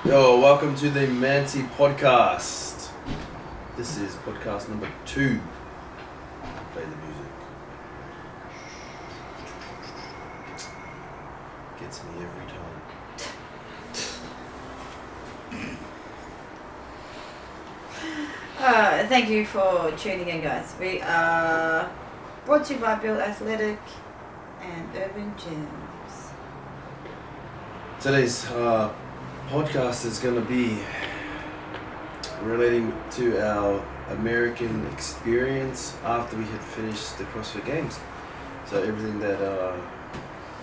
Yo, welcome to the Mansys Podcast. This is podcast number 2. Play the music. Gets me every time. Thank you for tuning in, guys. We are brought to you by Build Athletic and Urban Gyms. Today's podcast is going to be relating to our American experience after we had finished the Crossfit Games. So everything that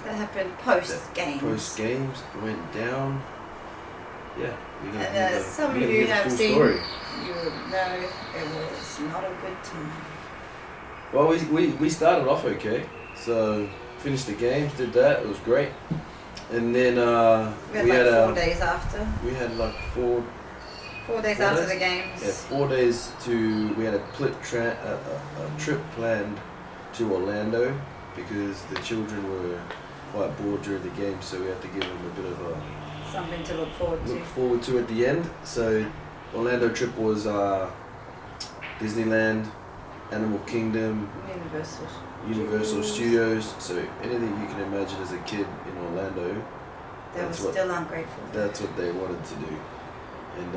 happened post-games. Post-games went down. Yeah. And some of you have seen, you know it was not a good time. Well, we started off okay. So finished the games, did that. It was great. And then we had 4 days after. We had like 4 days after the games. Yeah, 4 days to. We had a trip planned to Orlando because the children were quite bored during the game, so we had to give them a bit of something to look forward to. At the end. So Orlando trip was Disneyland, Animal Kingdom, Universal Studios. So anything you can imagine as a kid in Orlando. They were still ungrateful. That's what they wanted to do. And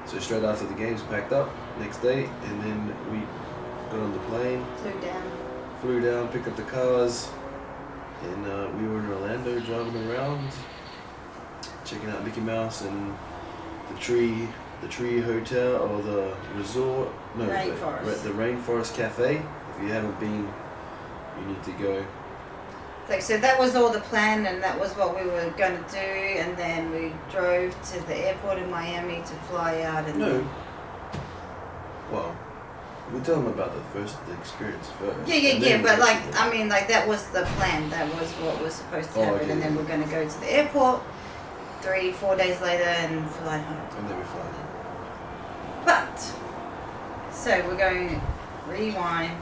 so straight after the games, packed up next day, and then we got on the plane. Flew down, picked up the cars, and we were in Orlando driving around, checking out Mickey Mouse and the Tree Hotel or the resort. No, Rainforest. The Rainforest Cafe. If you haven't been, you need to go. So that was all the plan, and that was what we were going to do, and then we drove to the airport in Miami to fly out. And Well, we'll tell them about the experience first. Yeah, but that was the plan. That was what was supposed to happen, and then we're going to go to the airport 3-4 days later and fly home. And then we fly home. But, so we're going to rewind.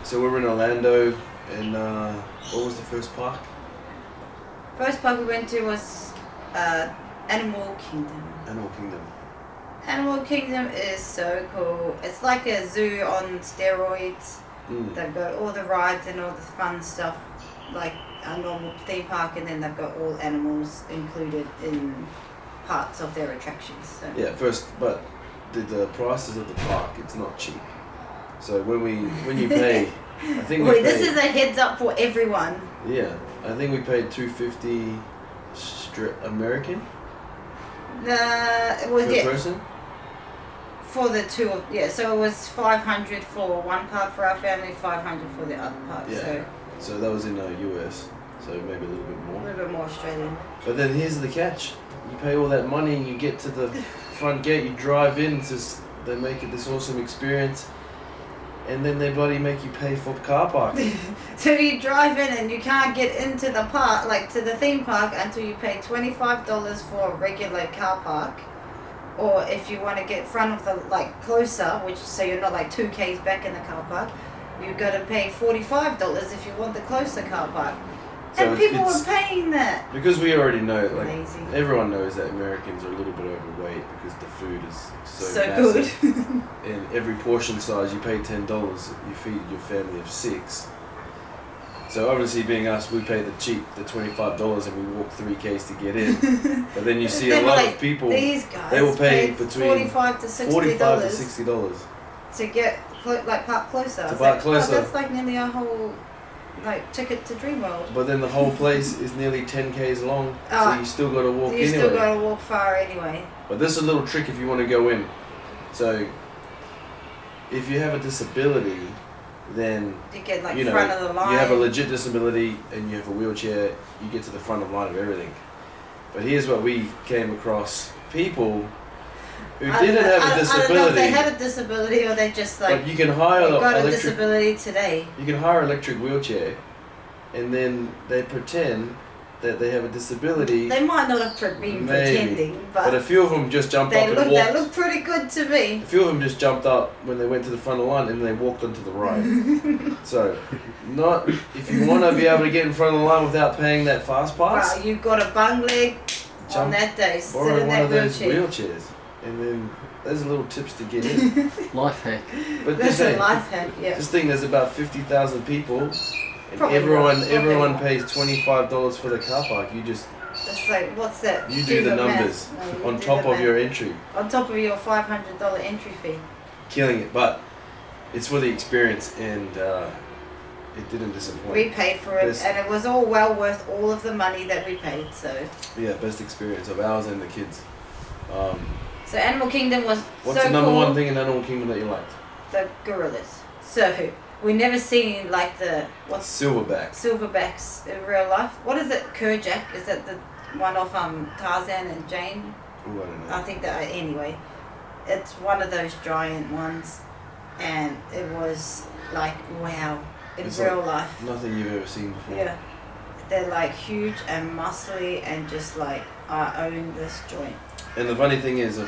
So we were in Orlando, and what was the first park? First park we went to was Animal Kingdom. Animal Kingdom is so cool. It's like a zoo on steroids. They've got all the rides and all the fun stuff, like a normal theme park, and then they've got all animals included in parts of their attractions. So. Yeah, but the prices of the park, it's not cheap. So when you pay, I think this is a heads up for everyone. Yeah, I think we paid $250 American. It was per person. For the two of so it was $500 for one park for our family, $500 for the other park. Yeah. So that was in US. So maybe a little bit more. A little bit more Australian. But then here's the catch: you pay all that money and you get to the front gate. You drive in, they make it this awesome experience, and then they bloody make you pay for car parking. So you drive in and you can't get into the park, like to the theme park, until you pay $25 for a regular car park. Or if you want to get front of the, closer, so you're not 2 Ks back in the car park, you've got to pay $45 if you want the closer car park. So and people were paying that. Because we already know, Amazing. Everyone knows that Americans are a little bit overweight because the food is so massive. Good. And every portion size, you pay $10, you feed your family of 6. So obviously being us, we pay the $25 and we walk 3 Ks to get in. But then you see a lot of people, these guys they will pay between $45 to $60 to get park closer. To park closer. That's nearly a whole ticket to Dreamworld. But then the whole place is nearly 10 Ks long, so you still got to walk anyway. You still got to walk far anyway. But there's a little trick if you want to go in. So if you have a disability, then you get front of the line. You have a legit disability and you have a wheelchair, you get to the front of the line of everything. But here's what we came across: people who didn't have a disability. I don't know if they had a disability or they just But you can hire got a disability today. You can hire an electric wheelchair, and then they pretend that they have a disability. They might not have been pretending, but a few of them just jumped up and walked. They look pretty good to me. A few of them just jumped up when they went to the front of the line and they walked onto the ride. So, if you want to be able to get in front of the line without paying that fast pass. Wow, you've got a bung leg on that day. Sit in that wheelchairs. And then there's little tips to get in. Life hack. But that's a life hack, yeah. This thing, there's about 50,000 people. And Probably everyone pays $25 for the car park. It's like, what's that? You do the numbers on top of your entry. On top of your $500 entry fee. Killing it, but it's for the experience, and it didn't disappoint. We paid for it, and it was all well worth all of the money that we paid. So yeah, best experience of ours and the kids. So Animal Kingdom was What's the number one thing in Animal Kingdom that you liked? The gorillas. So we never seen like the silverbacks in real life. What is it? Kerjack? Is that the one of Tarzan and Jane? Ooh, I don't know. I think that anyway. It's one of those giant ones, and it was like wow in it's real like life. Nothing you've ever seen before. Yeah, they're like huge and muscly and just like I own this joint. And the funny thing is, we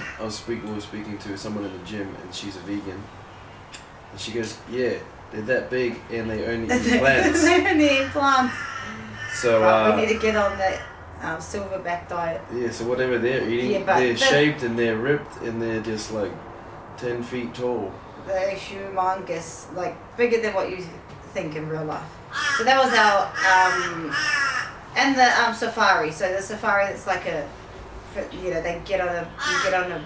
were speaking to someone in the gym, and she's a vegan, and she goes, "Yeah, they're that big, and they only eat plants." They only eat plants. So we need to get on that silverback diet. Yeah, so whatever they're eating, they're shaped and they're ripped and they're just like 10 feet tall. They're humongous, like bigger than what you think in real life. So that was our and the safari. So the safari, it's like they get on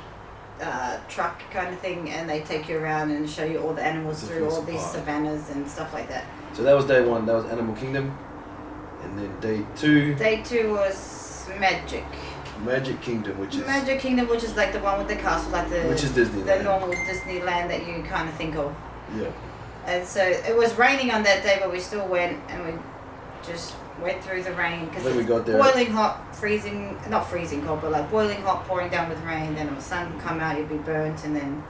a truck kind of thing, and they take you around and show you all the animals through all these savannas and stuff like that. So that was day one. That was Animal Kingdom, and then day two. Day two was Magic Kingdom, which is like the one with the castle, like which is Disneyland. The normal Disneyland that you kind of think of. Yeah. And so it was raining on that day, but we still went, and we just went through the rain because we got there, boiling hot, not freezing cold, but like boiling hot, pouring down with rain. Then when the sun would come out, you'd be burnt, and then.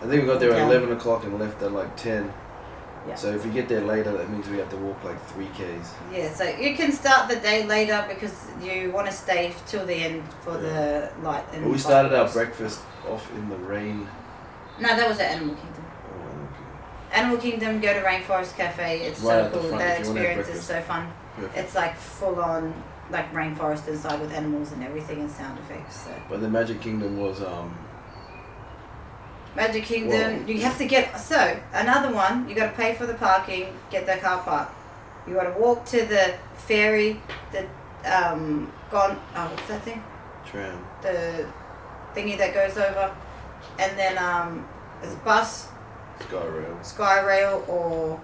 I think we got there at 11 o'clock and left at like 10. Yeah. So if we get there later, that means we have to walk like 3 Ks. Yeah, so you can start the day later because you want to stay till the end for the light. And we started our breakfast off in the rain. No, that was at Animal Kingdom. Oh, okay. Animal Kingdom, go to Rainforest Cafe. It's right so cool. That experience is so fun. Perfect. It's like full on, like rainforest inside with animals and everything and sound effects. So. But the Magic Kingdom was Magic Kingdom, you have to get, so another one, you got to pay for the parking, get the car park. You got to walk to the ferry, what's that thing? Tram. The thingy that goes over, and then there's a bus, Sky Rail, or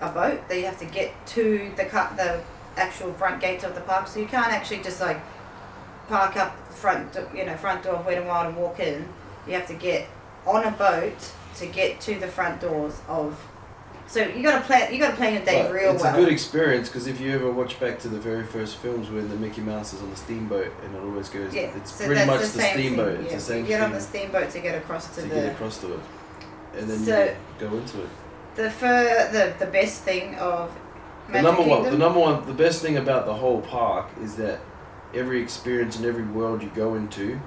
a boat that you have to get to the actual front gates of the park. So you can't actually just like park up front door of Wet n Wild and walk in. You have to get on a boat to get to the front doors of. So you got to plan your day real well. It's a good experience because if you ever watch back to the very first films when the Mickey Mouse is on the steamboat and it always goes, it's so pretty much the steamboat. It's the same thing. You get on the steamboat to get across to get across to it, and then you go into it. The best thing of the best thing about the whole park is that every experience and every world you go into,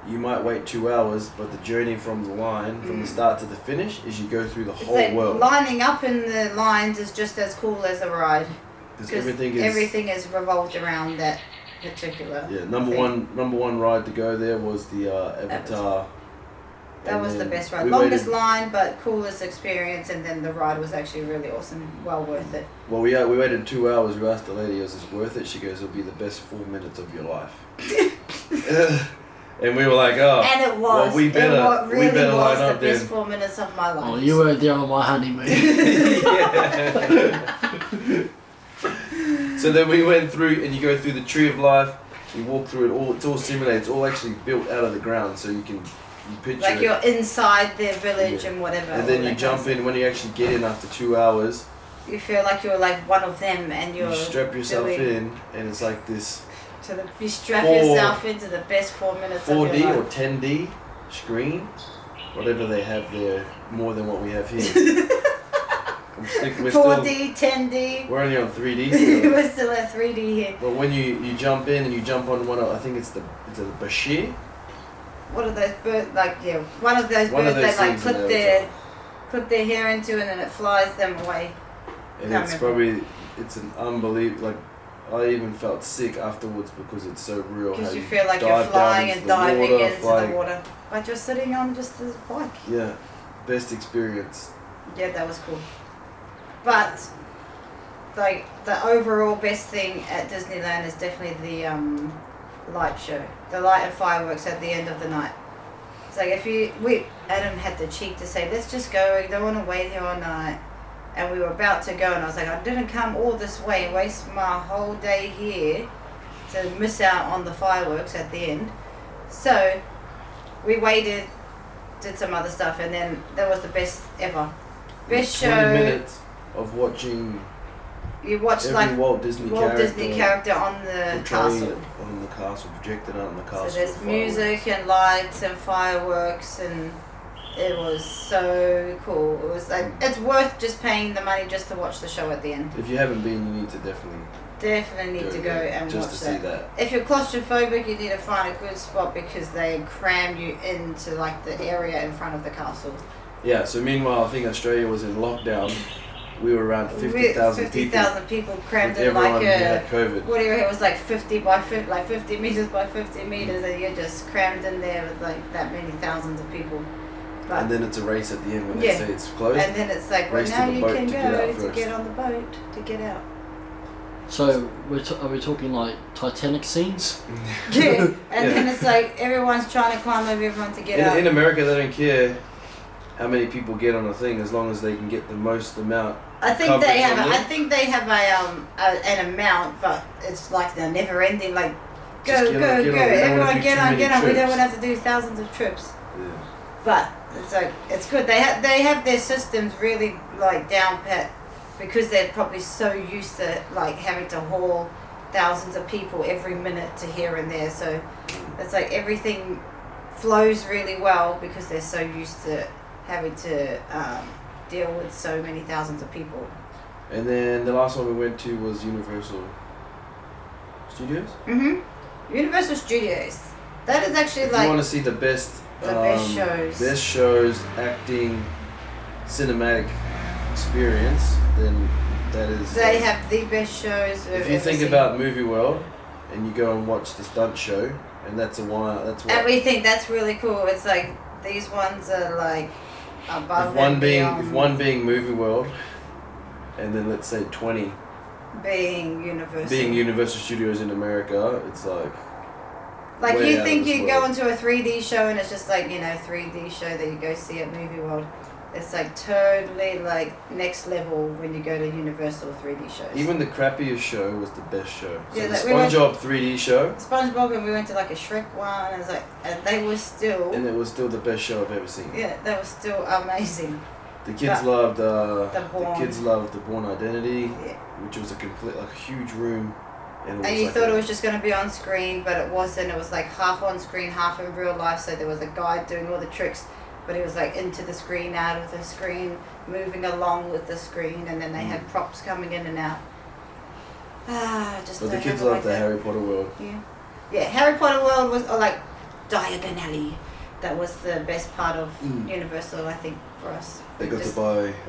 you might wait 2 hours, but the journey from the line, from the start to the finish, is you go through the whole world. Lining up in the lines is just as cool as a ride. Because everything is revolved around that particular. Yeah, number one ride to go there was the Avatar. That was the best ride. Longest line, but coolest experience, and then the ride was actually really awesome. Well worth it. Well, we waited 2 hours. We asked the lady, "Is this worth it?" She goes, "It'll be the best 4 minutes of your life." And we were like, "Oh." And it was. Well, we better line up the best 4 minutes of my life. Oh, you weren't there on my honeymoon. So then we went through, and you go through the Tree of Life. You walk through it all. It's all simulated. It's all actually built out of the ground, so you picture like you're inside their village and whatever. And then you jump in when you actually get in after 2 hours. You feel like you're like one of them, and you strap yourself in, and it's like this. So you strap yourself into the best 4 minutes 4D of your life. or 10D screen, whatever they have there, more than what we have here. we're 4D, 10D. We're only on 3D still. We're still at 3D here. But when you jump in and you jump on one of, I think it's a bashir. What are those birds? Like, yeah, one of those birds they like clip their hair into and then it flies them away. And it's an unbelievable, like, I even felt sick afterwards because it's so real. Because you feel like you're flying and diving into the water. But you're sitting on just this bike. Yeah, best experience. Yeah, that was cool. But, like, the overall best thing at Disneyland is definitely the light show. The light and fireworks at the end of the night. It's like Adam had the cheek to say, let's just go, we don't want to wait here all night. And we were about to go and I was like, I didn't come all this way and waste my whole day here to miss out on the fireworks at the end. So we waited, did some other stuff, and then that was the best ever. Best 20 show. minutes of watching. You watched every like Walt Disney character on the castle. On the castle, projected out on the castle. So there's music and lights and fireworks, and it was so cool. It was like, it's worth just paying the money just to watch the show at the end. If you haven't been, you need to definitely need to go and just watch to see that. If you're claustrophobic, you need to find a good spot because they cram you into like the area in front of the castle. Yeah, so meanwhile I think Australia was in lockdown. We were around 50,000 people. 50,000 people crammed in everyone like had COVID. Whatever, it was like 50 meters by 50 meters, and you're just crammed in there with like that many thousands of people. But, and then it's a race at the end when they say it's closed. And then it's like, well, now you can go to get on the boat to get out. So are we talking like Titanic scenes? Yeah, and then it's like everyone's trying to climb over everyone to get out. In America, they don't care how many people get on a thing as long as they can get the most amount. I think they have an amount, but it's like they're never ending. Like go. Everyone get on. We don't want to have to do thousands of trips. Yeah. But it's like it's good. They have their systems really like down pat because they're probably so used to like having to haul thousands of people every minute to here and there. So it's like everything flows really well because they're so used to having to deal with so many thousands of people. And then the last one we went to was Universal Studios. Universal Studios. That is actually if like you want to see the best shows. Best shows, acting, cinematic experience, then that is. They have the best shows. If you think about Movie World, and you go and watch the stunt show, and that's what. And we think that's really cool. It's like these ones are like above. If one being Movie World, and then let's say 20 being Universal. Universal Studios in America, it's like. Like you think you go into a 3D show and it's just like, 3D show that you go see at Movie World. It's like totally like next level when you go to Universal 3D shows. Even the crappiest show was the best show. So yeah, the SpongeBob 3D show. SpongeBob, and we went to like a Shrek one, and it's like, and they were still. And it was still the best show I've ever seen. Yeah, that was still amazing. The kids loved the Bourne Identity, which was a huge room. And you thought it was just going to be on screen, but it wasn't. It was like half on screen, half in real life. So there was a guy doing all the tricks, but he was like into the screen, out of the screen, moving along with the screen, and then they had props coming in and out. But the kids loved the Harry Potter world. Yeah, Harry Potter world was like Diagon Alley. That was the best part of Universal, I think, for us. We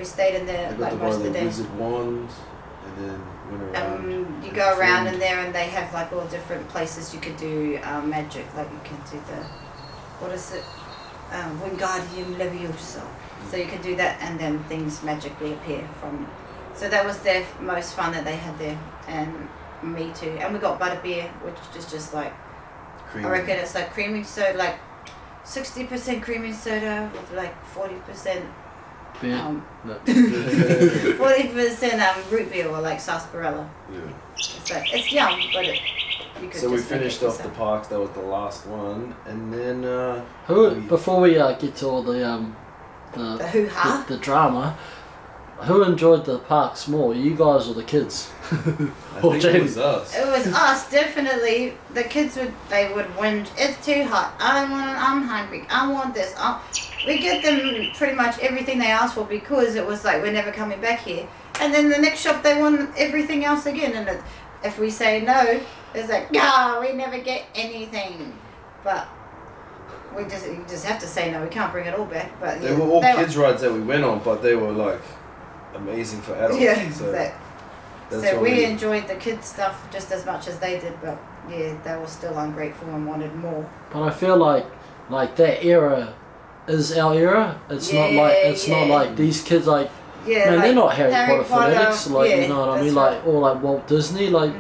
stayed in there like most of the day. They got to buy the wizard wands, and then went around. You go around in there, and they have like all different places you could do magic. Like you can do Wingardium Leviosa. So you can do that, and then things magically appear from. So that was their most fun that they had there, and me too. And we got butterbeer, which is just like creamy. I reckon it's like creamy soda, like 60% creamy soda with like 40%. 40% root beer or like sarsaparilla. Yeah. It's yum, but you could. So we finished off the parks. That was the last one, and then before we get to all the hoo-ha, the drama, who enjoyed the parks more, you guys or the kids? I think it was us. It was us, definitely. The kids would whinge. It's too hot. I'm hungry. I want this. we get them pretty much everything they ask for because it was like, we're never coming back here. And then the next shop, they want everything else again. And if we say no, it's like, no, we never get anything. But you just have to say no. We can't bring it all back. But they were all kids' rides that we went on, but they were like amazing for adults. Yeah, so we enjoyed the kids' stuff just as much as they did. But yeah, they were still ungrateful and wanted more. But I feel like that era is our era. It's not like these kids like. Yeah, man, like they're not Harry Potter fanatics, like, you know what I mean, like, or like Walt Disney, like.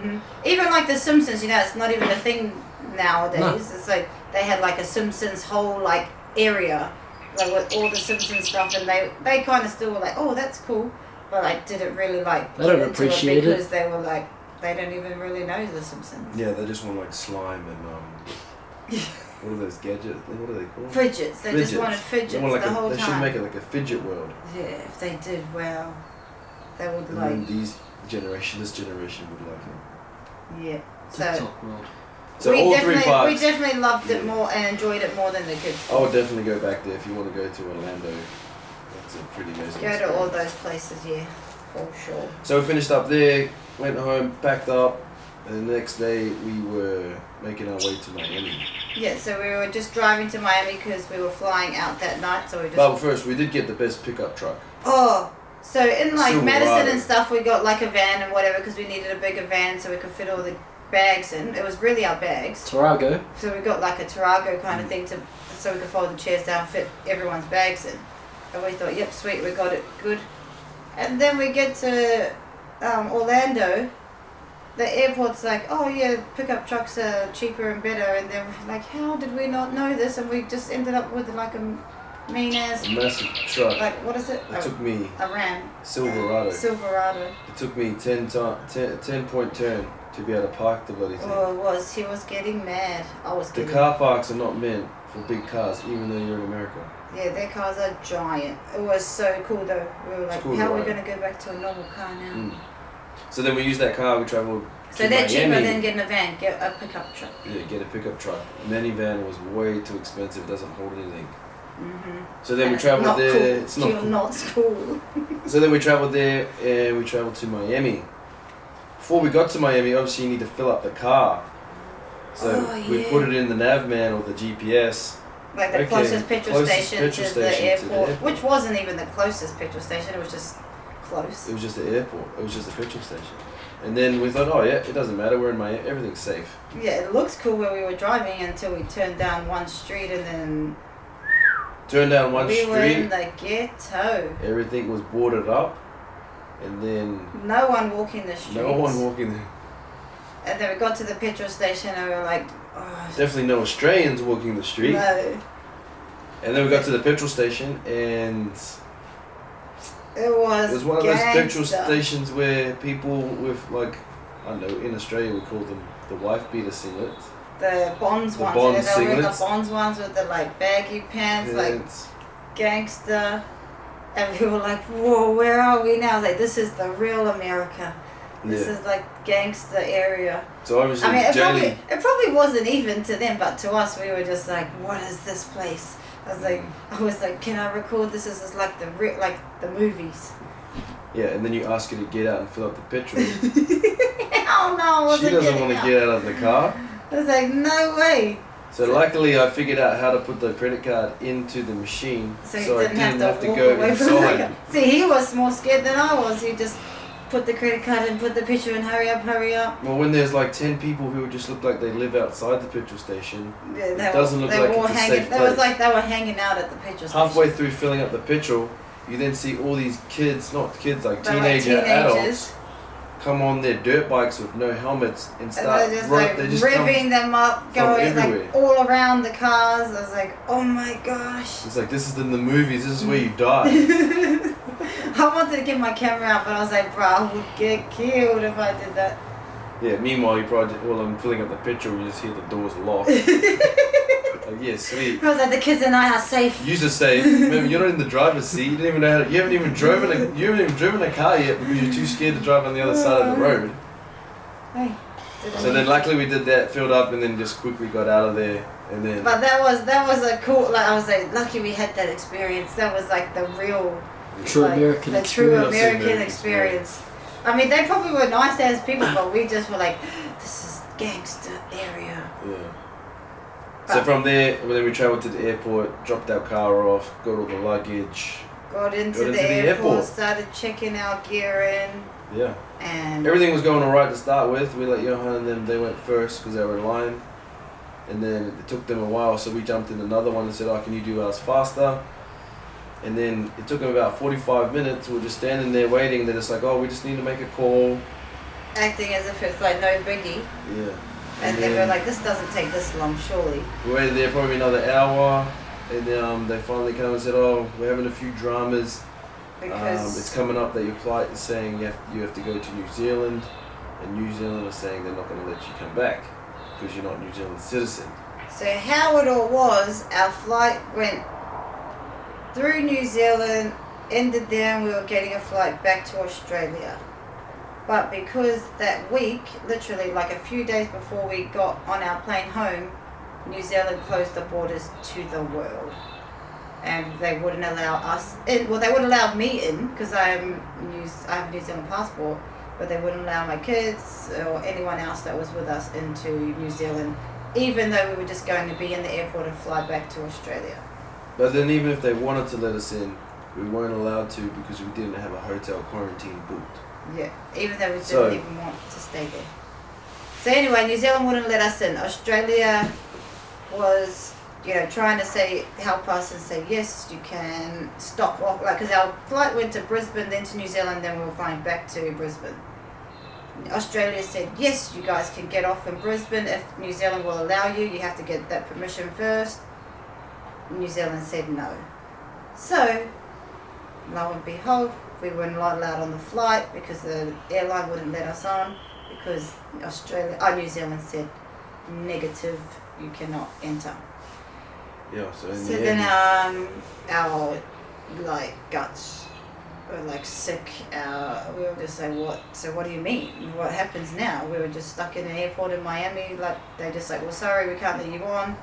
Even like the Simpsons, you know, it's not even a thing nowadays. No. It's like they had like a Simpsons whole like area, like with all the Simpsons stuff, and they kind of still were like, oh, that's cool, but like didn't really like. They don't appreciate it because they were like, they don't even really know the Simpsons. Yeah, they just want like slime and what are those gadgets? What are they called? Fidgets. They just wanted fidgets the whole time. They should make it like a fidget world. Yeah, if they did, wow, they would and like. And this generation would like it. Yeah. So all three parks. We definitely loved it more and enjoyed it more than the kids. I would definitely go back there if you want to go to Orlando. That's a pretty amazing experience. To all those places, yeah, for sure. So we finished up there, went home, packed up. And the next day we were making our way to Miami. Yeah, so we were just driving to Miami because we were flying out that night. So we just. But first, we did get the best pickup truck. Oh, so in like Silverado. Madison and stuff, we got like a van and whatever because we needed a bigger van so we could fit all the bags in. It was really our bags. Tarago. So we got like a Tarago kind of thing so we could fold the chairs down, fit everyone's bags in. And we thought, yep, sweet, we got it good. And then we get to Orlando. The airport's like, oh yeah, pickup trucks are cheaper and better, and they're like, how did we not know this? And we just ended up with like a mean ass, massive truck. Like what is it? It took me a Ram. Silverado. It took me 10-point turn to be able to park the bloody thing. Oh, it was. He was getting mad. I was. The car parks are not meant for big cars, even though you're in America. Yeah, their cars are giant. It was so cool though. We were like, cool, how are we gonna go back to a normal car now? So then we used that car, we travelled so they're cheaper than getting a van, get a pickup truck. Yeah, get a pickup truck. Minivan was way too expensive, doesn't hold anything. So then we travelled there. Cool. It's not cool. So then we travelled there and we travelled to Miami. Before we got to Miami, obviously you need to fill up the car. So we put it in the Navman or the GPS. Like the closest petrol station to the airport, which wasn't even the closest petrol station, it was just close. It was just the airport. It was just the petrol station. And then we thought, oh yeah, it doesn't matter. We're in Miami. Everything's safe. Yeah, it looks cool where we were driving until we turned down one street and then. Turned down one street. We were in the ghetto. Everything was boarded up, and then. No one walking the streets. No one walking there. And then we got to the petrol station and we were like, oh. Definitely no Australians walking the street. No. And then we got to the petrol station and. It was one of those petrol stations where people with like, I don't know, in Australia we call them the wife beater singlets. The Bonds ones. The Bonds ones with the like baggy pants, like gangster. And we were like, whoa, where are we now? Like, this is the real America. This is like gangster area. So obviously, it probably wasn't even to them, but to us, we were just like, what is this place? I was like, can I record this? This is like the movies. Yeah, and then you ask her to get out and fill up the petrol. Hell no! She doesn't want to get out of the car. I was like, no way. So luckily, I figured out how to put the credit card into the machine, so I didn't have to go inside. See, he was more scared than I was. He just put the credit card and put the picture and hurry up. Well, when there's like 10 people who just look like they live outside the petrol station, it doesn't look like it's a safe place. It was like they were hanging out at the petrol station. Halfway through filling up the petrol, you then see all these kids, not kids, like teenagers, adults, come on their dirt bikes with no helmets and start revving them up, going like all around the cars. I was like, oh my gosh. It's like, this is in the movies, this is where you die. I wanted to get my camera out, but I was like, bro, I would get killed if I did that. Yeah, meanwhile, while I'm filling up the petrol, you just hear the doors locked. Like, yeah, sweet. I was like, the kids and I are safe. You're safe. Remember, you're not in the driver's seat. You don't even know you haven't even driven a car yet because you're too scared to drive on the other side of the road. Hey. So then luckily we did that, filled up, and then just quickly got out of there. And then. But that was a cool. Like I was like, lucky we had that experience. That was like the real. True like, American the experience. true American experience. I mean, they probably were nice as people, but we just were like, this is gangster area. Yeah. So from there, then we travelled to the airport, dropped our car off, got all the luggage. Got into the airport, started checking our gear in. Yeah. And everything was going alright to start with. We let Johan and them, they went first because they were in line. And then it took them a while, so we jumped in another one and said, oh, can you do ours faster? And then it took them about 45 minutes. We were just standing there waiting. They're just like, oh, we just need to make a call. Acting as if it's like no biggie. Yeah. And they were like, this doesn't take this long, surely. We waited there probably another hour. And they finally came and said, oh, we're having a few dramas. Because it's coming up that your flight is saying you have to go to New Zealand. And New Zealand is saying they're not going to let you come back because you're not a New Zealand citizen. So how it all was, our flight went through New Zealand, ended there, and we were getting a flight back to Australia. But because that week, literally like a few days before we got on our plane home, New Zealand closed the borders to the world. And they wouldn't allow us in. Well, they would allow me in because I have a New Zealand passport, but they wouldn't allow my kids or anyone else that was with us into New Zealand, even though we were just going to be in the airport and fly back to Australia. But then even if they wanted to let us in, we weren't allowed to because we didn't have a hotel quarantine booked. Yeah, even though we didn't even want to stay there. So anyway, New Zealand wouldn't let us in. Australia was, trying to help us and say, yes, you can stop off. Like, because our flight went to Brisbane, then to New Zealand, then we were flying back to Brisbane. Australia said, yes, you guys can get off in Brisbane if New Zealand will allow you. You have to get that permission first. New Zealand said no. So, lo and behold, we were not allowed on the flight because the airline wouldn't let us on because New Zealand said negative, you cannot enter. Yeah, so then our guts were sick. We were just like, what? So what do you mean? What happens now? We were just stuck in an airport in Miami. They just well, sorry, we can't let you on.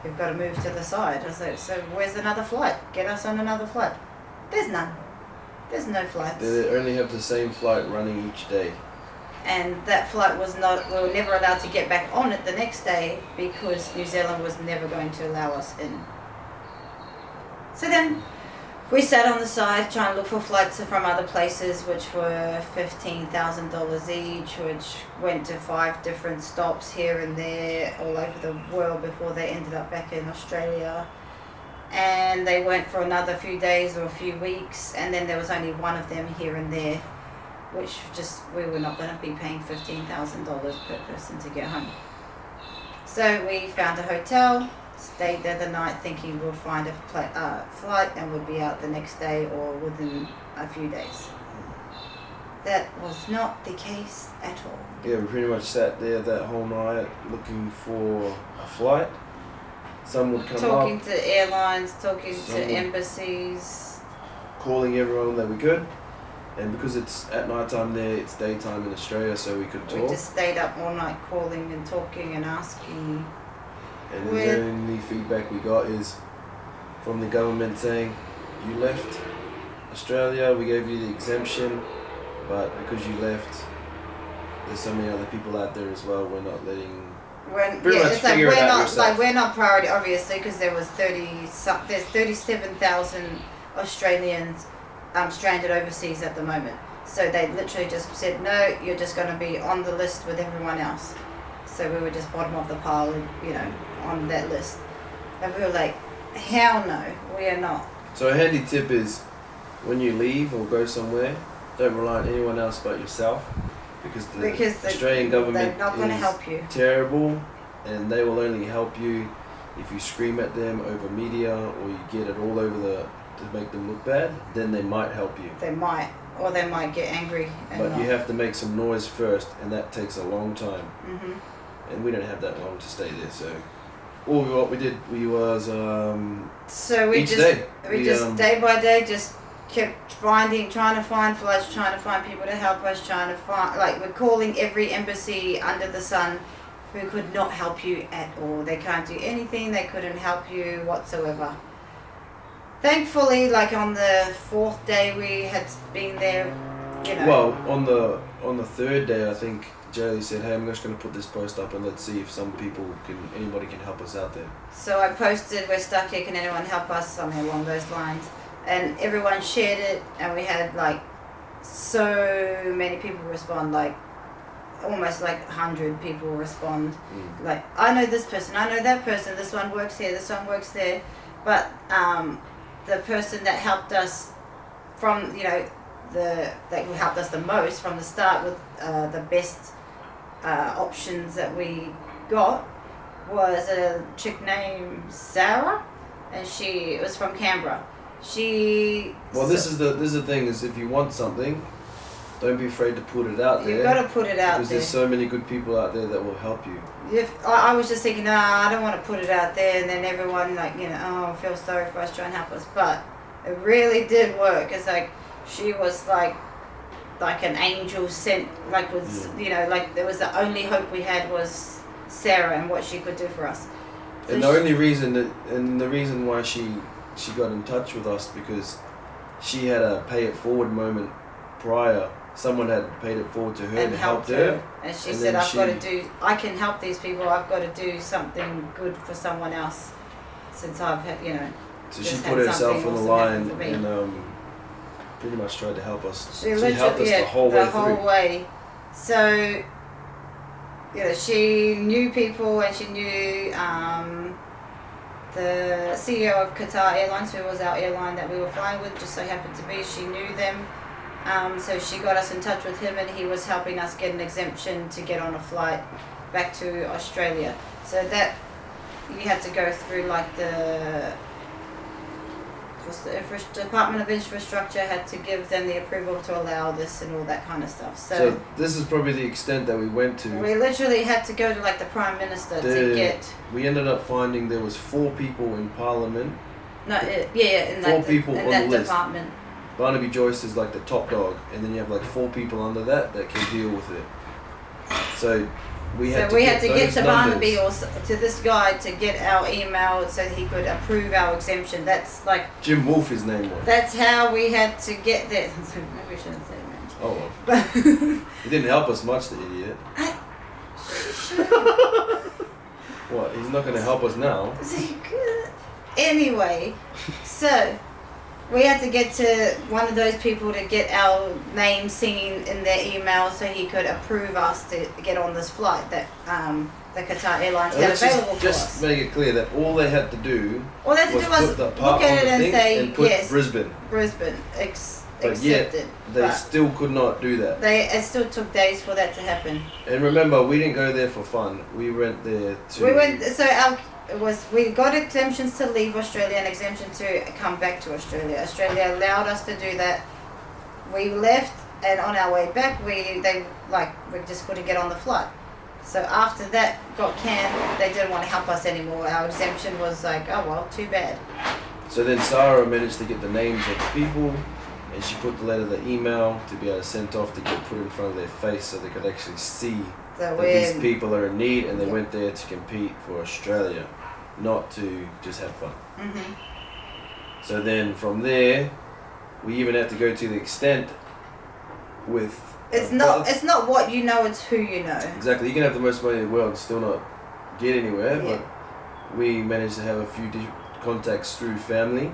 We've got to move to the side. I was like, so where's another flight? Get us on another flight. There's none. There's no flights. They only have the same flight running each day. And that flight we were never allowed to get back on it the next day because New Zealand was never going to allow us in. So then we sat on the side trying to look for flights from other places, which were $15,000 each, which went to 5 different stops here and there all over the world before they ended up back in Australia. And they went for another few days or a few weeks, and then there was only one of them here and there, which we were not going to be paying $15,000 per person to get home. So we found a hotel, stayed there the night thinking we'd find a flight and would be out the next day or within a few days. That was not the case at all. Yeah, we pretty much sat there that whole night looking for a flight. Some would come talking to airlines, talking to embassies. Calling everyone that we could. And because it's at night time there, it's daytime in Australia, so we could talk. We just stayed up all night calling and talking and asking. And then the only feedback we got is from the government saying, you left Australia, we gave you the exemption, but because you left, there's so many other people out there as well, we're not letting... we're not priority, obviously, because there's 37,000 Australians stranded overseas at the moment. So they literally just said, no, you're just going to be on the list with everyone else. So we were just bottom of the pile, on that list. And we were like, hell no, we are not. So a handy tip is, when you leave or go somewhere, don't rely on anyone else but yourself. Because the Australian government not going to help you. Terrible, and they will only help you if you scream at them over media or you get it all over to make them look bad. Then they might help you. They might get angry. But you have to make some noise first, and that takes a long time. Mm-hmm. And we don't have that long to stay there, so what we did, we was so we just day by day just kept trying to find flights, trying to find people to help us, we're calling every embassy under the sun who could not help you at all. They can't do anything, they couldn't help you whatsoever. Thankfully, like on the 4th day we had been there, you know. Well, on the 3rd day, I think Jaylee said, "Hey, I'm just going to put this post up and let's see if anybody can help us out there." So I posted, "We're stuck here, can anyone help us?" something along those lines. And everyone shared it, and we had like so many people respond, like almost like 100 people respond. Like, I know this person, I know that person, this one works here, this one works there. But the person that helped us from, you know, that helped us the most from the start with the best options that we got was a chick named Sarah, and she was from Canberra. This is the thing, is if you want something, don't be afraid to put it out there. You've got to put it out there. Because there's so many good people out there that will help you. I was just thinking, I don't want to put it out there, and then everyone feels sorry for us, try and help us. But it really did work. It's like she was like an angel sent, there was the only hope we had was Sarah and what she could do for us. So and the reason why she got in touch with us, because she had a pay it forward moment prior. Someone had paid it forward to her and helped her. And she said, I can help these people, I've got to do something good for someone else, since I've had, So she put herself on the line and pretty much tried to help us. She helped us the whole way. So, she knew people, and she knew the CEO of Qatar Airlines, who was our airline that we were flying with, just so happened to be, she knew them. So she got us in touch with him, and he was helping us get an exemption to get on a flight back to Australia. So that you had to go through like the Department of Infrastructure had to give them the approval to allow this and all that kind of stuff. So this is probably the extent that we went to. We literally had to go to like the Prime Minister to get. We ended up finding there was 4 people in Parliament. No, in 4 people on that the list. department. Barnaby Joyce is like the top dog, and then you have like 4 people under that can deal with it. So we had to get to Barnaby or to this guy to get our email so he could approve our exemption. That's like Jim Wolf, his name was. That's how we had to get there. Maybe we shouldn't say that. Oh well. He didn't help us much, the idiot. What? He's not going to help us now. Anyway, so we had to get to one of those people to get our name seen in their email so he could approve us to get on this flight that the Qatar Airlines had available for us. Just make it clear that all they had to do was look at it and say, yes, Brisbane. Accepted. Yet, they still could not do that. It still took days for that to happen. And remember, we didn't go there for fun. We went there to... We got exemptions to leave Australia and exemption to come back to Australia. Australia allowed us to do that. We left, and on our way back, we just couldn't get on the flight. So after that got canned, they didn't want to help us anymore. Our exemption was like, oh well, too bad. So then Sarah managed to get the names of the people, and she put the email to be able to send off to get put in front of their face so they could actually see that these people are in need, and they went there to compete for Australia, not to just have fun. Mm-hmm. So then from there, we even had to go to the extent with... It's not what you know, it's who you know. Exactly. You can have the most money in the world and still not get anywhere, but we managed to have a few contacts through family,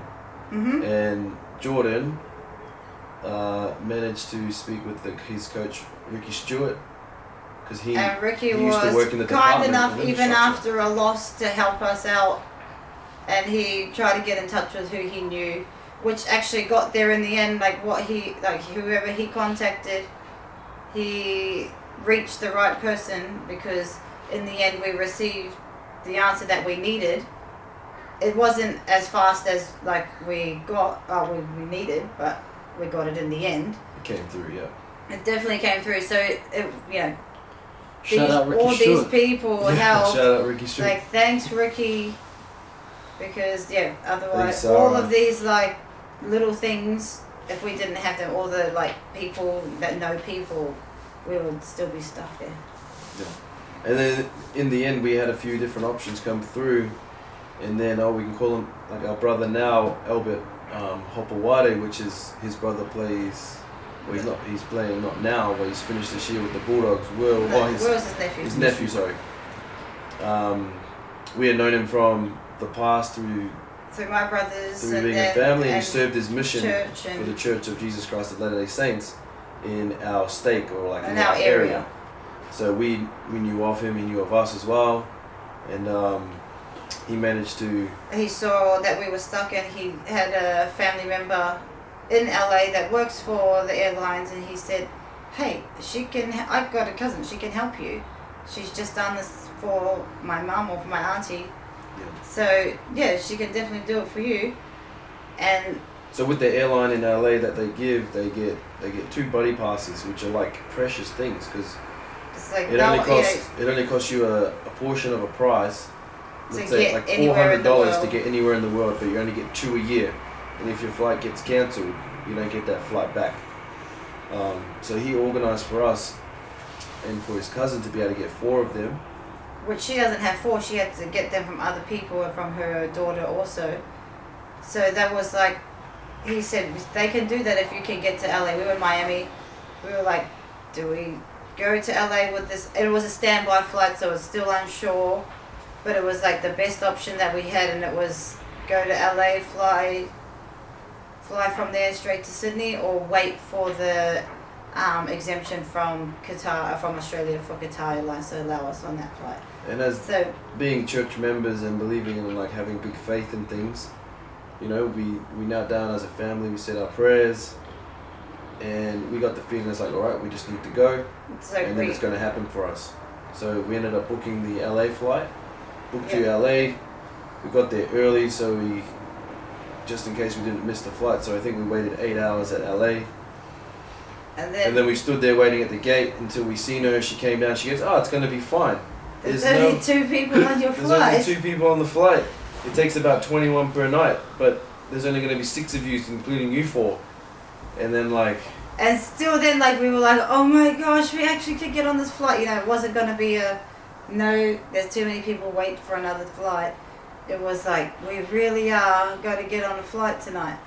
and Jordan managed to speak with his coach, Ricky Stewart, because he used to work in the kind enough, even after a loss, to help us out, and he tried to get in touch with who he knew, which actually got there in the end. Whoever he contacted, he reached the right person, because in the end we received the answer that we needed. It wasn't as fast as we needed, but we got it in the end. It came through, yeah. It definitely came through. So Shout out Ricky all Stewart. these people helped. Shout out Ricky Stewart. Thanks Ricky, because otherwise thanks, all of these little things if we didn't have them, all the like people that know people, we would still be stuck there. Yeah. And then in the end, we had a few different options come through, and then we can call him like our brother now, Albert Hopawade, which is his brother plays. Well, he's playing not now, but he's finished this year with the Bulldogs. Will's his nephew. His nephew, sorry. We had known him from the past through my brothers, through being a family, and he served his mission for the Church of Jesus Christ of Latter-day Saints in our stake, or like in our area. So we knew of him, he knew of us as well, and he managed to... He saw that we were stuck, and he had a family member in LA that works for the airlines, and he said, hey, I've got a cousin, she can help you. She's just done this for my mum or for my auntie. Yeah. So, yeah, she can definitely do it for you. And so with the airline in LA that they get 2 buddy passes, which are like precious things, because it only costs you a portion of a price. Let's say like $400 to get anywhere in the world, but you only get 2 a year. And if your flight gets cancelled, you don't get that flight back. So he organised for us and for his cousin to be able to get 4 of them. Which she doesn't have 4, she had to get them from other people and from her daughter also. So that was like, he said, they can do that if you can get to LA. We were in Miami. We were like, do we go to LA with this? It was a standby flight, so it's still unsure. But it was like the best option that we had, and it was go to LA, fly from there straight to Sydney, or wait for the exemption from Australia for Qatar Airlines to allow us on that flight. And being church members and believing in like having big faith in things, you know, we knelt down as a family, we said our prayers, and we got the feeling it's like, all right, we just need to go, then it's going to happen for us. So we ended up booking the LA flight, to LA. We got there early, so we, just in case we didn't miss the flight, so I think we waited 8 hours at LA. And then we stood there waiting at the gate until we seen her. She came down. She goes, "Oh, it's going to be fine. There's only 2 people on your flight. There's only 2 people on the flight. It takes about 21 per night, but there's only going to be 6 of you, including you 4." And then and still then we were like, oh my gosh, we actually could get on this flight. You know, it wasn't going to be no, there's too many people wait for another flight. It was like, we really are going to get on a flight tonight.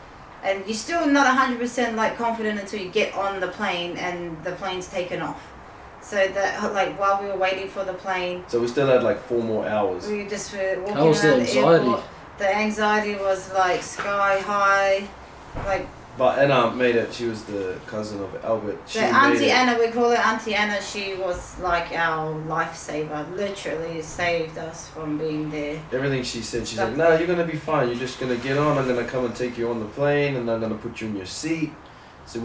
And you're still not 100% confident until you get on the plane and the plane's taken off. So that while we were waiting for the plane, so we still had 4 more hours. We just were walking around the airport. The anxiety was sky high, But Anna made it. She was the cousin of Albert. Auntie Anna, we call her Auntie Anna. She was our lifesaver. Literally saved us from being there. Everything she said, she's like, "No, you're gonna be fine. You're just gonna get on. I'm gonna come and take you on the plane, and I'm gonna put you in your seat." So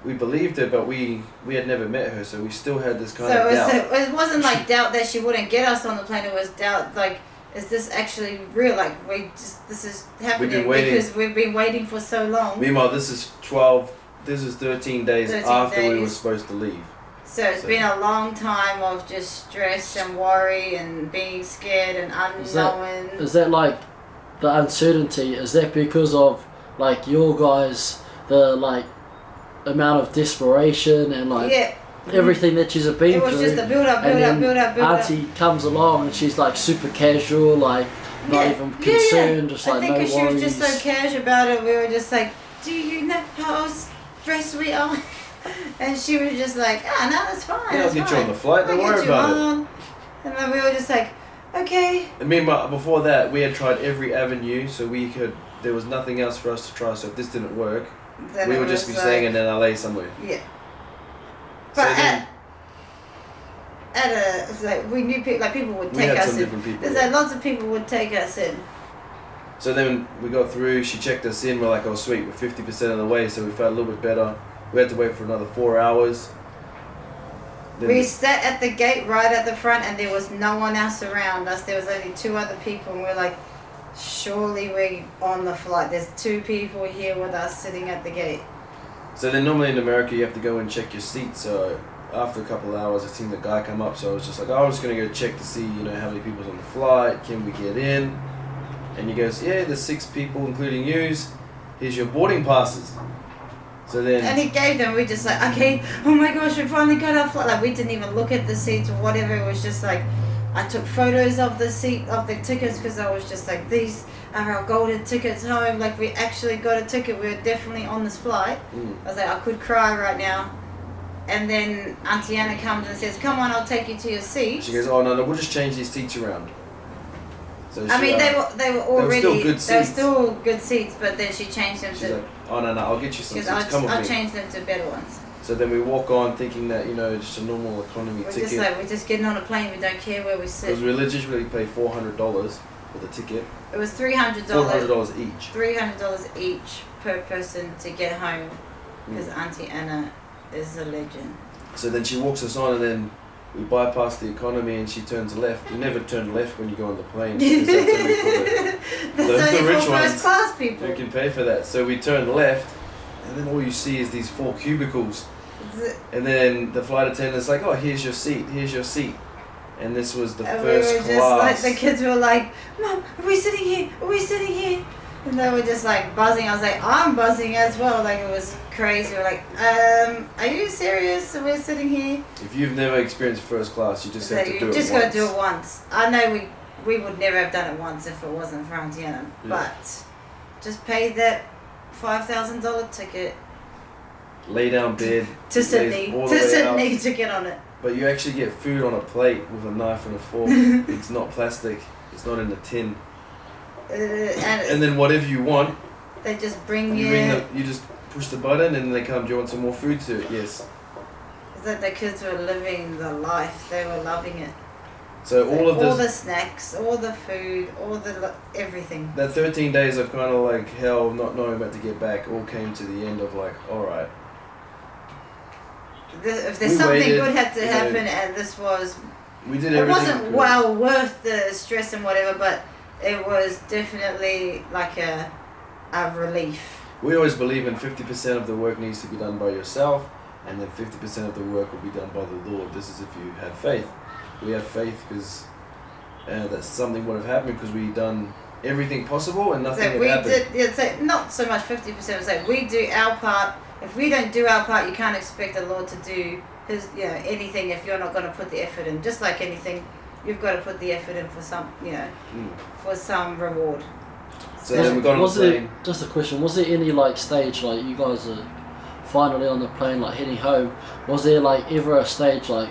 we believed her, but we had never met her, so we still had this kind of doubt. So it wasn't doubt that she wouldn't get us on the plane. It was doubt is this actually real? This is happening because we've been waiting for so long. Meanwhile, this is 13 days after we were supposed to leave. So it's been a long time of just stress and worry and being scared and unknown. Is that the uncertainty? Is that because of your guys, the amount of desperation and everything that she's been through? It was just a build up. Auntie comes along and she's not casual, not even concerned, just no worries. I think she was just so casual about it. We were just do you know how stressed we are? And she was just no, that's fine. Yeah, I'll get you on the flight, don't worry about it. And then we were just okay. And meanwhile, before that, we had tried every avenue, so there was nothing else for us to try, so if this didn't work, then we would just be staying in LA somewhere. Yeah. But we knew people would take us in. There's lots of people would take us in. So then we got through, she checked us in, we're like, oh sweet, we're 50% of the way, so we felt a little bit better. We had to wait for another 4 hours. Then we sat at the gate right at the front, and there was no one else around us. There was only 2 other people, and we're surely we're on the flight. There's 2 people here with us sitting at the gate. So then normally in America you have to go and check your seat. So after a couple of hours I seen the guy come up, so I was just I'm just going to go check to see how many people's on the flight, can we get in? And he goes, yeah, there's 6 people including yous. here's your boarding passes. So then... And he gave them, we just like, okay, oh my gosh, we finally got our flight. Like, we didn't even look at the seats or whatever. It was just like, I took photos of the tickets because I was just like, these are our golden tickets home. Like, we actually got a ticket. We were definitely on this flight. I was like, I could cry right now. And then Auntie Anna comes and says, come on, I'll take you to your seat. She goes, oh no, we'll just change these seats around. So I mean, they were already, they were still good seats, but then she changed them She's like, oh no, I'll get you some seats, come with me. I'll change them to better ones. So then we walk on thinking that, just a normal economy ticket. Just like, we're just getting on a plane, we don't care where we sit. Because we legitimately paid $400 for the ticket. It was $300. $400 each. $300 each per person to get home, because Auntie Anna is a legend. So then she walks us on, and then we bypass the economy, and she turns left. You never turn left when you go on the plane. That's only for first class people. You can pay for that. So we turn left, and then all you see is these 4 cubicles. And then the flight attendant's like, oh, here's your seat. And this was the first class. Like, the kids were like, Mom, are we sitting here? And they were just like buzzing. I was like, I'm buzzing as well. Like, it was crazy. We're like, are you serious? We're sitting here. If you've never experienced first class, you just have to do it once. You just got to do it once. I know we would never have done it once if it wasn't for Auntie Anna. Yeah. But just pay that $5,000 ticket. Lay down bed. To Sydney to get on it. But you actually get food on a plate with a knife and a fork. It's not plastic. It's not in a tin. And then whatever you want, they just bring you. You just push the button and they come. Do you want some more food to it? Yes. It's like the kids were living the life. They were loving it. So all the snacks, all the food, everything. That 13 days of kind of like hell, not knowing about to get back, all came to the end of like, all right. If there's something good had to happen, and this was. We did everything. It wasn't well worth the stress and whatever, but it was definitely like a relief. We always believe in 50% of the work needs to be done by yourself, and then 50% of the work will be done by the Lord. This is if you have faith. We have faith because that something would have happened because we done everything possible and nothing had happened. So not so much 50%. So we do our part. If we don't do our part, you can't expect the Lord to do anything if you're not going to put the effort in. Just like anything, you've got to put the effort in for some, for some reward. So then we got on the plane. Just a question, was there any like stage, like you guys are finally on the plane, like heading home, was there like ever a stage like,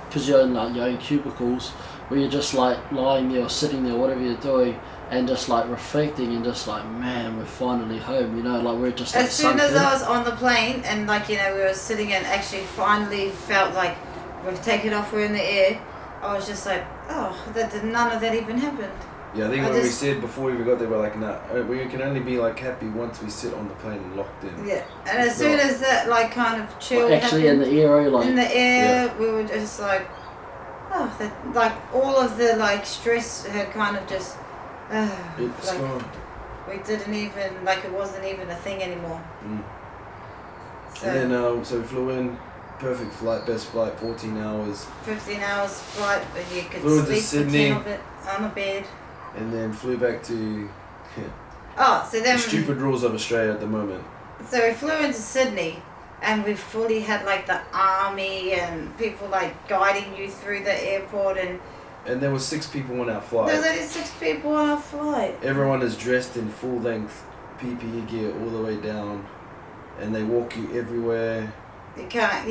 because you're in like your own cubicles, where you're just like lying there or sitting there, whatever you're doing, and just like reflecting and just like, man, we're finally home, like we're just like as soon as I was on the plane and like, we were sitting and actually finally felt like we've taken off, we're in the air, I was just like, oh, none of that even happened. Yeah, I think we said before we got there, we're like, nah, we can only be like happy once we sit on the plane and locked in. Yeah, and as soon as that like kind of chill actually happened, in the air, like in the air, we were just like, oh, like all of the like stress had kind of just. It's like, gone. We didn't even, like it wasn't even a thing anymore. So, and then so we flew in, perfect flight, best flight, 14 hours. 15 hours flight, but you could flew sleep to Sydney, for 10 of it on a bed. And then flew back to so then the stupid rules of Australia at the moment. So we flew into Sydney and we fully had like the army and people like guiding you through the airport and there were 6 people on our flight. There was only 6 people on our flight. Everyone is dressed in full length PPE gear all the way down, and they walk you everywhere. You can't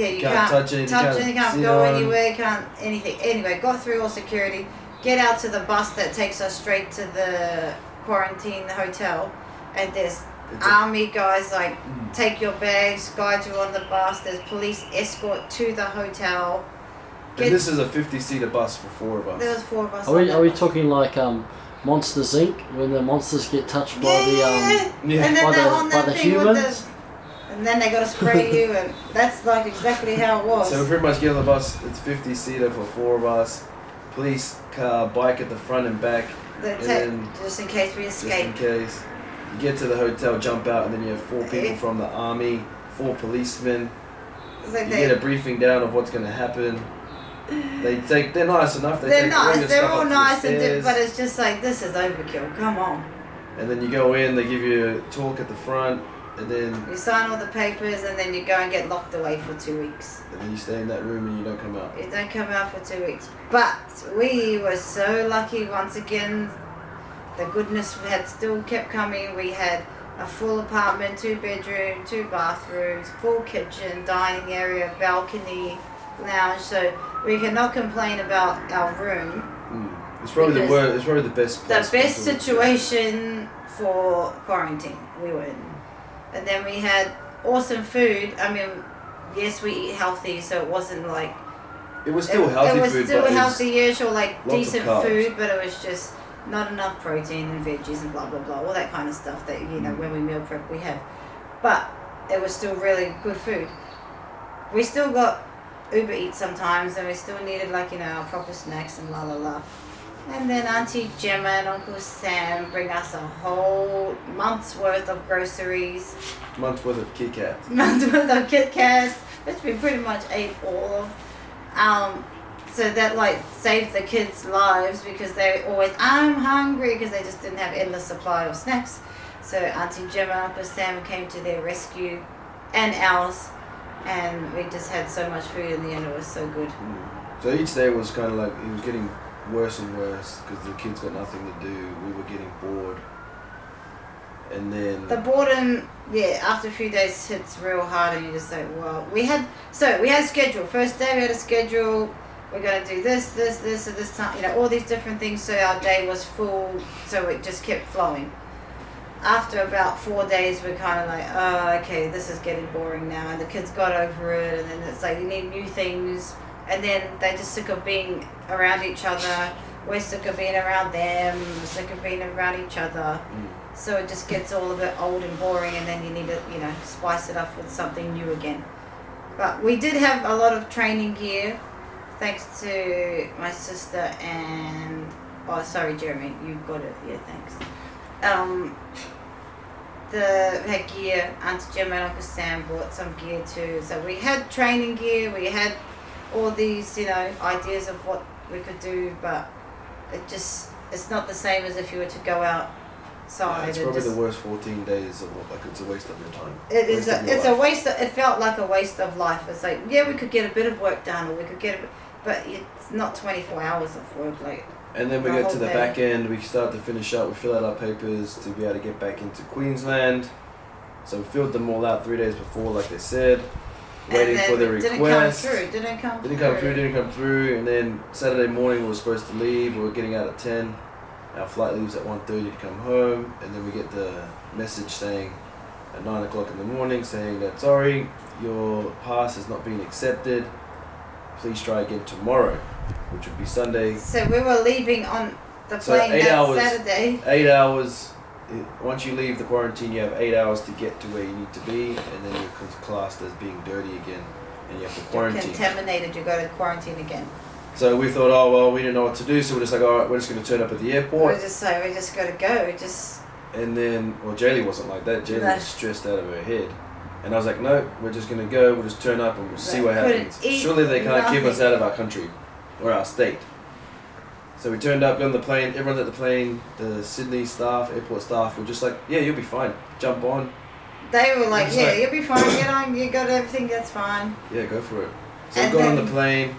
touch anything, you can't go anywhere, you can't anything. Anyway, got through all security, get out to the bus that takes us straight to the quarantine hotel, and there's army guys like take your bags, guide you on the bus, there's police escort to the hotel. And this is a 50-seater bus for 4 of us. There was 4 of us. Are we talking like Monsters Inc. when the monsters get touched by the humans? And then they got to spray you, and that's like exactly how it was. So we pretty much get on the bus. It's 50-seater for 4 of us. Police car, bike at the front and back. Just in case we escape. Just in case. You get to the hotel, jump out, and then you have 4 people from the army, 4 policemen. Like you get a briefing down of what's going to happen. They're nice enough. They're nice. They're all nice, but it's just like, this is overkill. Come on. And then you go in, they give you a talk at the front, and then... You sign all the papers, and then you go and get locked away for 2 weeks. And then you stay in that room and you don't come out. You don't come out for 2 weeks. But we were so lucky once again. The goodness had still kept coming. We had a full apartment, 2 bedrooms, 2 bathrooms, full kitchen, dining area, balcony, lounge. So we cannot complain about our room. It's probably it's probably the best place. The best situation for quarantine we were in. And then we had awesome food. I mean, yes, we eat healthy, so it wasn't like... It was still healthy food, It was still healthy-ish or like decent food, but it was just not enough protein and veggies and blah, blah, blah. All that kind of stuff that, you know, when we meal prep, we have. But it was still really good food. We still got Uber Eats sometimes, and we still needed, like, you know, our proper snacks and la, la, la. And then Auntie Gemma and Uncle Sam bring us a whole month's worth of groceries. Month's worth of Kit Kats. Month's worth of Kit Kats, which we pretty much ate all of. So that like saved the kids' lives because they always, I'm hungry, because they just didn't have endless supply of snacks. So Auntie Gemma and Uncle Sam came to their rescue and ours, and we just had so much food in the end. It was so good. So each day was kind of like, it was getting worse and worse because the kids got nothing to do. We were getting bored. And then... The boredom, after a few days hits real hard, and you just like, well, we had a schedule. First day we had a schedule. We're going to do this, at this time, you know, all these different things, so our day was full, so it just kept flowing. After about 4 days, we're kind of like, oh, okay, this is getting boring now, and the kids got over it, and then it's like, you need new things, and then they just sick of being around each other. We're sick of being around them, we're sick of being around each other. So it just gets all a bit old and boring, and then you need to, you know, spice it up with something new again. But we did have a lot of training gear, thanks to my sister and... Oh, sorry, Jeremy, you got it. Yeah, thanks. We had gear. Auntie Gemma and Uncle Sam bought some gear too. So we had training gear, we had all these, you know, ideas of what we could do, but it's not the same as if you were to go outside. Yeah, it's probably the worst 14 days of like, it's a waste of your time. It's a waste of, it felt like a waste of life. It's like, yeah, we could get a bit of work done, or we could get a bit, but it's not 24 hours of work, like. And then we get to the back end, we start to finish up, we fill out our papers to be able to get back into Queensland. So we filled them all out 3 days before, like they said, waiting for the request. Didn't come through. And then Saturday morning we were supposed to leave, we were getting out at 10. Our flight leaves at 1:30 to come home, and then we get the message saying at 9 o'clock in the morning saying that, sorry, your pass has not been accepted. Please try again tomorrow, which would be Sunday. So we were leaving on the plane Saturday. 8 hours. Once you leave the quarantine, you have 8 hours to get to where you need to be, and then you're classed as being dirty again, and you have to quarantine. You're contaminated, you go to quarantine again. So we thought, oh well, we didn't know what to do, so we're just like, alright, we're just going to turn up at the airport. We just got to go, And then, well, Jaylee wasn't like that. Jaylee was stressed out of her head. And I was like, no, we're just going to go, we'll just turn up and we'll see what happens. Surely they can't keep us out of our country or our state. So we turned up, got on the plane, everyone's at the plane, the Sydney staff, airport staff were just like, yeah, you'll be fine, jump on. They were like, yeah, you'll be fine, get on, you got everything, that's fine. Yeah, go for it. So we got on the plane,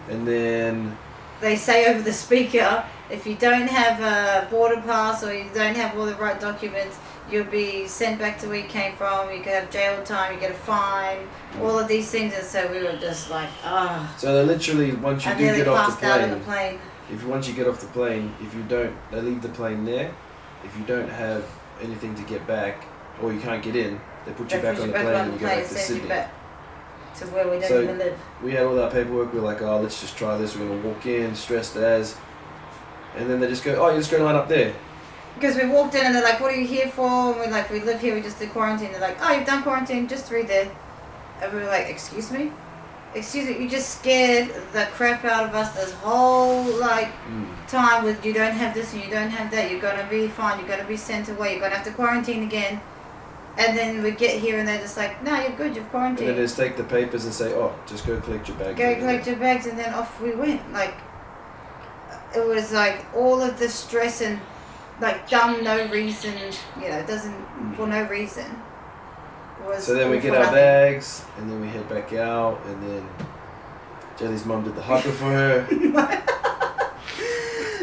and then... They say over the speaker, if you don't have a border pass or you don't have all the right documents, you'll be sent back to where you came from, you could have jail time, you get a fine, all of these things, and so we were just like, So they literally, once you do get off the plane, once you get off the plane, if you don't, they leave the plane there, if you don't have anything to get back, or you can't get in, they put you back on the plane and you go back to Sydney. To where we don't even live. We had all that paperwork, we were like, oh, let's just try this, we're going to walk in, stressed as, and then they just go, oh, you just go line up there. Because we walked in and they're like, what are you here for? And we're like, we live here, we just did quarantine. They're like, oh, you've done quarantine, just through there. And we were like, excuse me? Excuse me, you just scared the crap out of us this whole time with you don't have this and you don't have that, you're going to be fine, you're going to be sent away, you're going to have to quarantine again. And then we get here and they're just like, no, you're good, you've quarantined. And then they just take the papers and say, oh, just go collect your bags. Go collect your bags, and then off we went. Like, it was like all of the stress and like dumb, no reason, for no reason. So then we get our bags, and then we head back out, and then Jaylee's mum did the haka for her.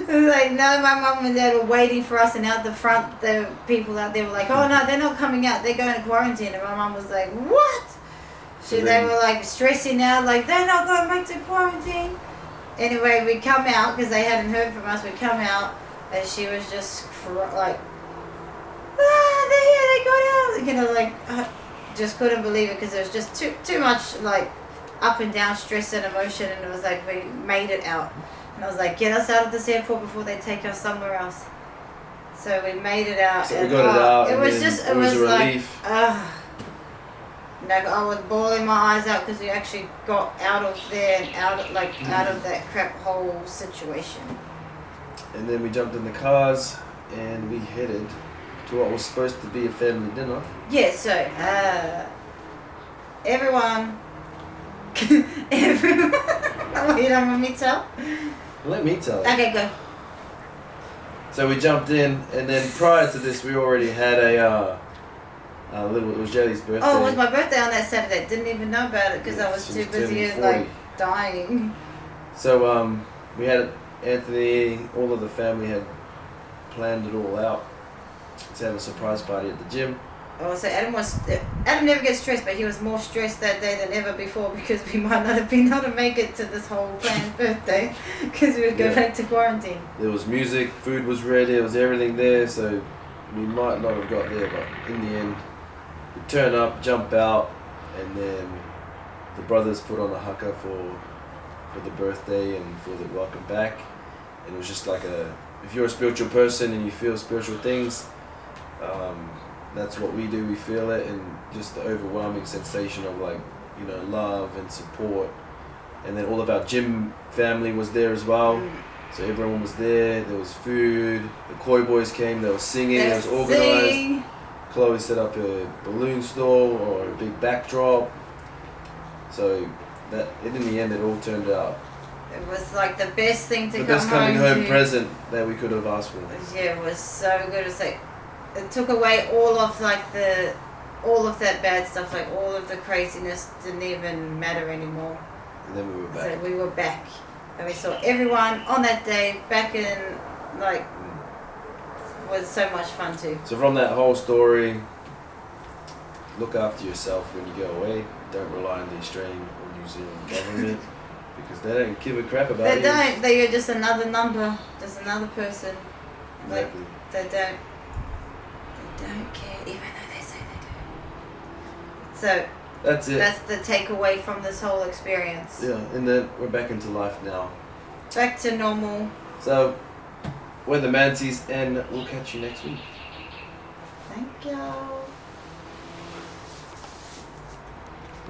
It was like, no, my mum and dad were waiting for us, and out the front, the people out there were like, oh no, they're not coming out, they're going to quarantine. And my mum was like, what? They were like stressing out, like, they're not going back to quarantine. Anyway, we come out, because they hadn't heard from us, we come out, and she was just like, they're here, they got out. Just couldn't believe it, because there was just too much, like, up and down stress and emotion, and it was like, we made it out. And I was like, get us out of this airport before they take us somewhere else. So we made it out. So we got it out. It was just, it was a relief. Like, I was bawling my eyes out because we actually got out of there and out of that crap whole situation. And then we jumped in the cars and we headed to what was supposed to be a family dinner. Yeah, so everyone. Oh, you don't want me to tell? Let me tell you. Okay, go. So we jumped in, and then prior to this, we already had a little. It was Jaylee's birthday. Oh, it was my birthday on that Saturday. Didn't even know about it because I was too busy like dying. So we had Anthony. All of the family had planned it all out to have a surprise party at the gym. Oh, so Adam never gets stressed, but he was more stressed that day than ever before because we might not have been able to make it to this whole planned birthday because we would go back to quarantine. There was music, food was ready, there was everything there, so we might not have got there, but in the end, we turn up, jump out, and then the brothers put on a haka for the birthday and for the welcome back, and it was just like if you're a spiritual person and you feel spiritual things, that's what we do. We feel it, and just the overwhelming sensation of love and support. And then all of our gym family was there as well. So everyone was there. There was food. The Koi boys came. They were singing. It was organized. Chloe set up a balloon stall or a big backdrop. So in the end, it all turned out. It was like the best thing to come home to. The best coming home present that we could have asked for. Yeah, it was so good. It was like, it took away all of that bad stuff, like all of the craziness didn't even matter anymore. And then we were back. So we were back, and we saw everyone on that day back in, was so much fun too. So from that whole story, look after yourself when you go away. Don't rely on the Australian or New Zealand government because they don't give a crap about you. They don't. They're just another number, just another person. Exactly. They don't care, even though they say they do. So that's it. That's the takeaway from this whole experience. Yeah, and then we're back into life now. Back to normal. So we're the Mansys, and we'll catch you next week. Thank you.